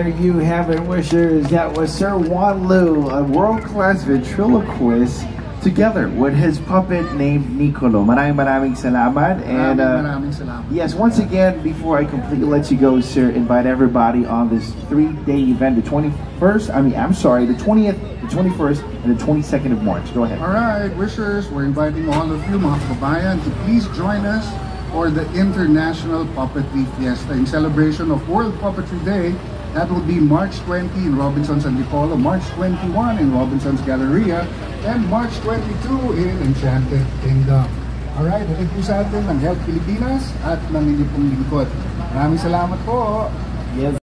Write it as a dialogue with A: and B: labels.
A: there you have it, wishers. That was Sir Juan Lu, a world-class ventriloquist, together with his puppet named Nicolo. Maraming salamat. And
B: maraming salamat.
A: yes, once again, before I completely let you go, sir, invite everybody on this 3-day event, the 21st, the 20th, the 21st, and the 22nd of March. Go ahead.
B: Alright, wishers, we're inviting all of you, mga kababayan, to please join us for the International Puppetry Fiesta in celebration of World Puppetry Day. That will be March 20 in Robinson's Antipolo, March 21 in Robinson's Galleria, and March 22 in Enchanted Kingdom. Alright, ito po sa atin ng Help Pilipinas at ng inyong pong lingkod. Maraming salamat po!
A: Yes.